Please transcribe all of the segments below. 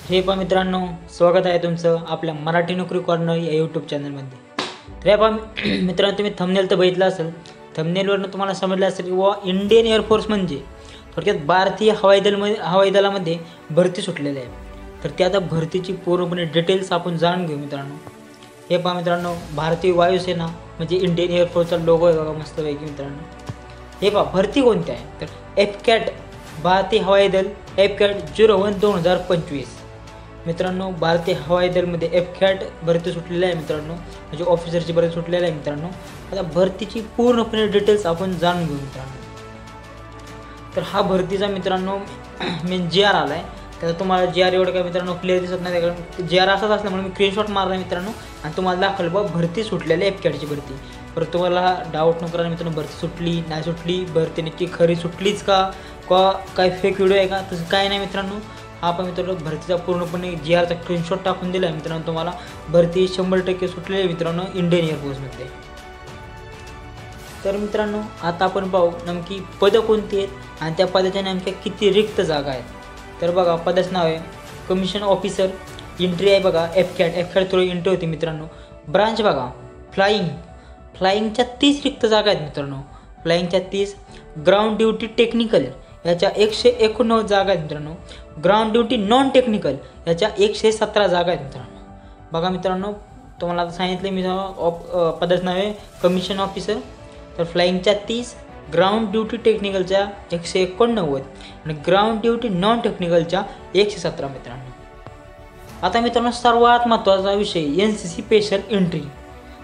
हे पहा मित्रांनो, स्वागत आहे तुमचं आपल्या मराठी नोकरी कॉर्नर या यूट्यूब चॅनलमध्ये. तर हे पहा मित्रांनो, तुम्ही थंबनेल तर बघितलं असेल. थंबनेलवरून तुम्हाला समजलं असेल की वा इंडियन एअरफोर्स म्हणजे थोडक्यात भारतीय हवाई दलामध्ये भरती सुटलेली आहे. तर त्या आता भरतीची पूर्णपणे डिटेल्स आपण जाणून घेऊ मित्रांनो. हे पहा मित्रांनो, भारतीय वायुसेना म्हणजे इंडियन एअरफोर्सचा लोगो आहे बघा मस्तपैकी मित्रांनो. हे पहा भरती कोणती आहे तर एफकॅट भारतीय हवाई दल एफकॅट 01/2025 मित्रांनो. भारतीय हवाई दलमध्ये एफकॅट भरती सुटलेली आहे मित्रांनो, म्हणजे ऑफिसरची भरती सुटलेली आहे मित्रांनो. आता भरतीची पूर्णपणे डिटेल्स आपण जाणून घेऊ मित्रांनो. तर हा भरतीचा मित्रांनो मेन जी आर आला आहे. त्याचा तुम्हाला जी आर एवढं काय मित्रांनो क्लिअर दिसत नाही, कारण जी आर असाच असल्यामुळे मी स्क्रीनशॉट मारला मित्रांनो आणि तुम्हाला दाखवलं बघा भरती सुटलेली एफकॅटची भरती. परत तुम्हाला डाऊट नको करा मित्रांनो, भरती सुटली नाही सुटली, भरती नक्की खरी सुटलीच का काय फेक व्हिडिओ आहे का, तसं काय नाही मित्रांनो. हा पण मित्रांनो भरतीचा पूर्णपणे जी आरचा स्क्रीनशॉट टाकून दिला आहे मित्रांनो. तुम्हाला भरती 100% सुटलेली आहे मित्रांनो इंडियन एअरफोर्समध्ये. तर मित्रांनो आता आपण पाहू नेमकी पदं कोणती आहेत आणि त्या पदाच्या नेमक्या किती रिक्त जागा आहेत. तर बघा पदाचं नाव आहे कमिशन ऑफिसर. एंट्री आहे बघा एफकॅट थ्रू एंट्री होती मित्रांनो. ब्रांच बघा फ्लाईंगच्या 30 रिक्त जागा आहेत मित्रांनो. फ्लाईंगच्या 30. ग्राउंड ड्युटी टेक्निकल याच्या 189 जागा आहेत मित्रांनो. ग्राउंड ड्युटी नॉन टेक्निकल याच्या 117 जागा आहेत मित्रांनो. बघा मित्रांनो, तुम्हाला आता सांगितलं मी पदाचं नाव आहे कमिशन ऑफिसर. तर फ्लाईंगच्या 30, ग्राउंड ड्युटी टेक्निकलच्या 189 आणि ग्राउंड ड्युटी नॉन टेक्निकलच्या 117 मित्रांनो. आता मित्रांनो सर्वात महत्त्वाचा विषय NCC स्पेशल एंट्री.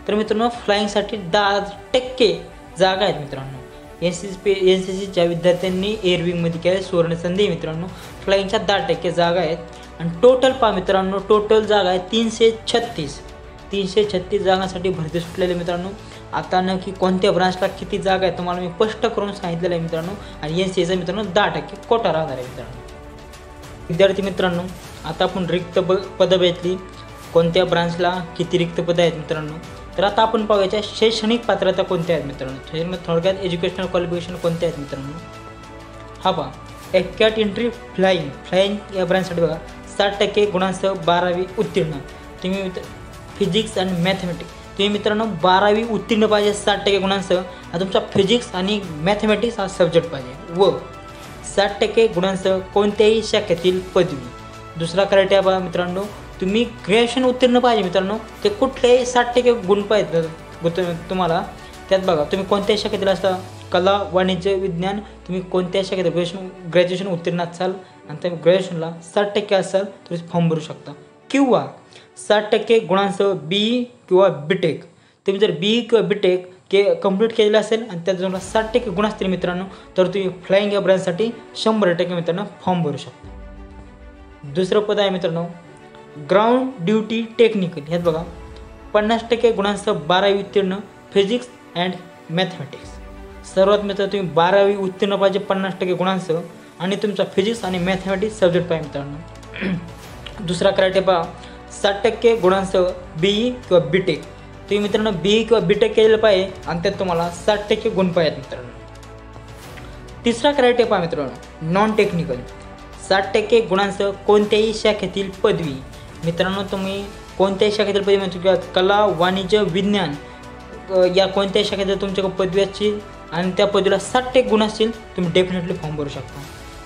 तर मित्रांनो फ्लाईंगसाठी 10% जागा आहेत मित्रांनो. NCCच्या विद्यार्थ्यांनी एअरविंगमध्ये केले सुवर्णसंधी मित्रांनो. फ्लाईंगच्या 10% जागा आहेत आणि टोटल पहा मित्रांनो, टोटल जागा आहे 336 जागांसाठी भरती सुटलेली मित्रांनो. आता नक्की कोणत्या ब्रांचला किती जागा आहेत तुम्हाला मी स्पष्ट करून सांगितलेलं आहे मित्रांनो. आणि NCCचा मित्रांनो 10% कोटा राहणार आहे मित्रांनो. विद्यार्थी मित्रांनो, आता आपण रिक्त पदं भेटली कोणत्या ब्रांचला किती रिक्त पदं आहेत मित्रांनो. तर आता आपण पाहूया शैक्षणिक पात्रता कोणत्या आहेत मित्रांनो. थोडक्यात एज्युकेशनल क्वालिफिकेशन कोणत्या आहेत मित्रांनो. हा पहा एफकॅट एंट्री फ्लाईंग या ब्रांचसाठी बघा 60% गुणांसह 12वी उत्तीर्ण. तुम्ही फिजिक्स आणि मॅथमॅटिक्स तुम्ही मित्रांनो 12वी उत्तीर्ण पाहिजे 60% गुणांसह. हा तुमचा फिजिक्स आणि मॅथमॅटिक्स हा सब्जेक्ट पाहिजे व 60% गुणांसह कोणत्याही शाखेतील पदवी. दुसरा क्रायटेरिया बघा मित्रांनो, तुम्ही ग्रॅज्युएशन उत्तीर्ण पाहिजे मित्रांनो. ते कुठलेही 60% गुण पाहिजे तुम्हाला. त्यात बघा तुम्ही कोणत्याही शाखेतील असता, कला वाणिज्य विज्ञान, तुम्ही कोणत्याही शाखेत ग्रॅज्युएशन उत्तीर्ण असाल आणि तुम्ही ग्रॅज्युएशनला 60% असाल तुम्ही फॉर्म भरू शकता. किंवा 60% गुणांसह BE किंवा BTech. तुम्ही जर BE किंवा BTech कंप्लीट केलेलं असेल आणि त्यात जर 60% गुण असतील मित्रांनो, तर तुम्ही फ्लाईंग या ब्रांचसाठी 100% मित्रांनो फॉर्म भरू शकता. दुसरं पद आहे मित्रांनो ग्राउंड ड्युटी टेक्निकल. ह्यात बघा 50% गुणांसह 12वी उत्तीर्ण फिजिक्स अँड मॅथमॅटिक्स. सर्वात मित्र तुम्ही 12वी उत्तीर्ण पाहिजे 50% गुणांसह आणि तुमचा फिजिक्स आणि मॅथमॅटिक्स सब्जेक्ट पाहिजे मित्रांनो. दुसरा क्रायटेरिया पहा 60% गुणांसह BE किंवा BTech. तुम्ही मित्रांनो BE किंवा BTech केलेलं पाहिजे आणि त्यात तुम्हाला 60% गुण पाहिजेत मित्रांनो. तिसरा क्रायटेरिया पहा मित्रांनो नॉन टेक्निकल. 60% गुणांसह कोणत्याही शाखेतील पदवी. मित्रांनो तुम्ही कोणत्याही शाखेतील पदवी म्हणजे किंवा कला वाणिज्य विज्ञान या कोणत्याही शाखेत जर तुमच्याकडे पदवी असतील आणि त्या पदवीला 60% गुण असतील तुम्ही डेफिनेटली फॉर्म भरू शकता.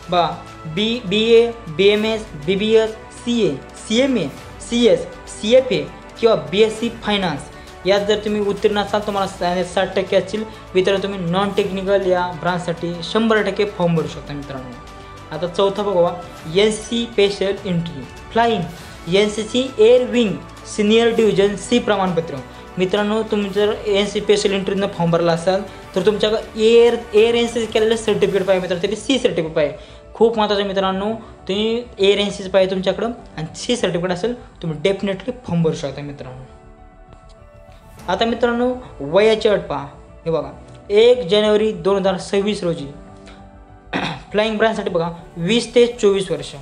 बा BA BMS BBS CA CMA CS CFA किंवा BSc फायनान्स यात जर तुम्ही उत्तीर्ण असाल तुम्हाला 60% असतील मित्रांनो, तुम्ही नॉन टेक्निकल या ब्रांचसाठी 100% फॉर्म भरू शकता मित्रांनो. आता चौथा बघा NCC special entry flying NCC air wing senior division C प्रमाणपत्र. मित्रांनो तुम्ही जर NCC स्पेशल एंट्रीनं फॉर्म भरला असाल तर तुमच्याकडे एअर NCC केलेलं सर्टिफिकेट पाहिजे मित्रांनो, तरी C सर्टिफिकेट पाहिजे. खूप महत्त्वाचं मित्रांनो, तुम्ही एअर NCC पाहिजे तुमच्याकडं आणि C सर्टिफिकेट असेल तुम्ही डेफिनेटली फॉर्म भरू शकता मित्रांनो. आता मित्रांनो वयाची अट पहा. हे बघा 1 जानेवारी 2026 रोजी फ्लाईंग ब्रांचसाठी बघा 20 ते 24 वर्ष.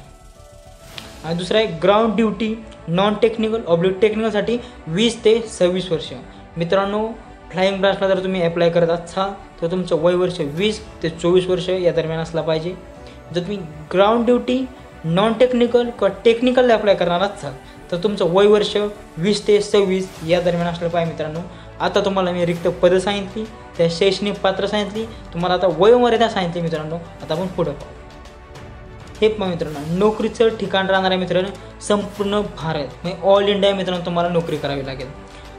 आणि दुसरा आहे ग्राउंड ड्युटी नॉन टेक्निकल टेक्निकलसाठी 20 ते 26 वर्ष. मित्रांनो फ्लाईंग ब्रांचला जर तुम्ही अप्लाय करत असाल तर तुमचं वय वर्ष 20 ते 24 वर्ष या दरम्यान असला पाहिजे. जर तुम्ही ग्राउंड ड्युटी नॉन टेक्निकल किंवा टेक्निकलला अप्लाय करणार असाल तर तुमचं वय वर्ष 20 ते 26 या दरम्यान असलं पाहिजे मित्रांनो. आता तुम्हाला मी रिक्त पदं सांगितली, त्या शैक्षणिक पात्र सांगितली, तुम्हाला आता वयोमर्यादा सांगितली मित्रांनो. आता आपण पुढं पाहू. हे पहा मित्रांनो, नोकरीचं ठिकाण राहणार आहे मित्रांनो संपूर्ण भारत, म्हणजे ऑल इंडिया मित्रांनो तुम्हाला नोकरी करावी लागेल.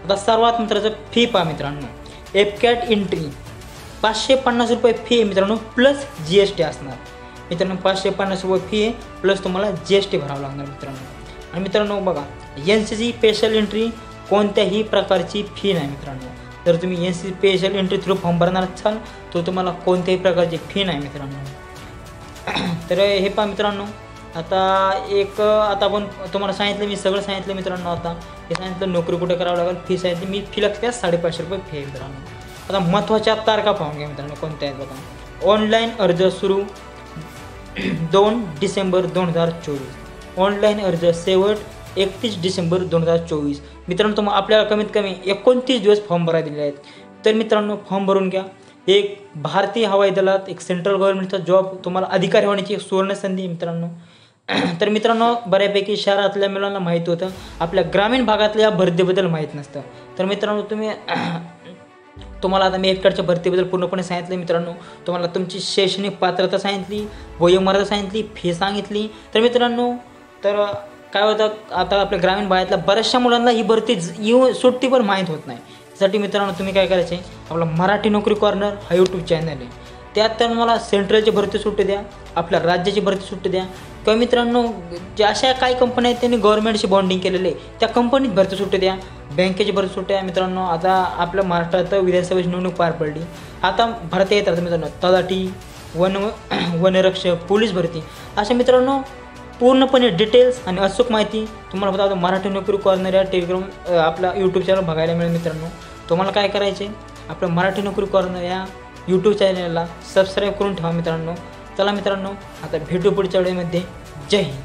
आता सर्वात मित्राचं फी पहा मित्रांनो. एफकॅट एंट्री 550 रुपये फी आहे मित्रांनो, प्लस GST असणार मित्रांनो. 550 रुपये फी आहे, प्लस तुम्हाला GST भरावं लागणार मित्रांनो. आणि मित्रांनो बघा, NCC स्पेशल एंट्री कोणत्याही प्रकारची फी नाही मित्रांनो. जर तुम्ही NCC special entry through form भरणार असाल तर तुम्हाला कोणत्याही प्रकारची फी नाही मित्रांनो. तर हे पहा मित्रांनो, आता आपण तुम्हाला सांगितलं, मी सगळं सांगितलं मित्रांनो. आता हे सांगितलं नोकरी कुठे करावं लागेल, फी सांगितली मी, फी लागते 550 रुपये फी आहे मित्रांनो. आता महत्त्वाच्या तारखा पाहून घ्या मित्रांनो कोणत्या आहेत बघा. ऑनलाईन अर्ज सुरू 2 डिसेंबर 2024. ऑनलाईन अर्ज शेवट 31 डिसेंबर 2024 मित्रांनो. तुम्हाला आपल्याला कमीत कमी 29 दिवस फॉर्म भरायला दिले आहेत. तर मित्रांनो फॉर्म भरून घ्या. एक भारतीय हवाई दलात एक सेंट्रल गव्हर्नमेंटचा जॉब तुम्हाला अधिकारी होण्याची एक सुवर्ण संधी मित्रांनो. तर मित्रांनो बऱ्यापैकी शहरातल्या मुलांना माहीत होतं, आपल्या ग्रामीण भागातल्या भरतीबद्दल माहीत नसतं. तर मित्रांनो तुम्हाला आता मी एफकॅटच्या भरतीबद्दल पूर्णपणे सांगितलं मित्रांनो. तुम्हाला तुमची शैक्षणिक पात्रता सांगितली, वयोमर्यादा सांगितली, फी सांगितली. तर मित्रांनो काय होतं, आता आपल्या ग्रामीण भागातल्या बऱ्याचशा मुलांना ही भरती सुट्टी पण माहीत होत नाही. त्यासाठी मित्रांनो तुम्ही काय करायचं आहे, आपला मराठी नोकरी कॉर्नर हा यूट्यूब चॅनल आहे, त्यात तर मला सेंट्रलची भरती सुट्टी द्या, आपल्या राज्याची भरती सुट्टी द्या, किंवा मित्रांनो ज्या अशा काही कंपन्या आहेत त्यांनी गव्हर्नमेंटशी बॉन्डिंग केलेले आहे त्या कंपनीत भरती सुट्टी द्या, बँकेची भरती सुट्टी द्या मित्रांनो. आता आपल्या महाराष्ट्रात विधानसभेची निवडणूक पार पडली, आता भरती येतात मित्रांनो, तलाठी, वनरक्षक, पोलीस भरती, अशा मित्रांनो पूर्णपणे डिटेल्स आणि अचूक माहिती तुम्हाला फक्त मराठी नोकरी कॉर्नर या टेलिग्राम आपला यूट्यूब चॅनल बघायला मिळेल मित्रांनो. तुम्हाला काय करायचे, आपलं मराठी नोकरी कॉर्नर या यूट्यूब चॅनलला सबस्क्राईब करून ठेवा मित्रांनो. चला मित्रांनो, आता भेटू पुढच्या वेळेमध्ये. जय हिंद.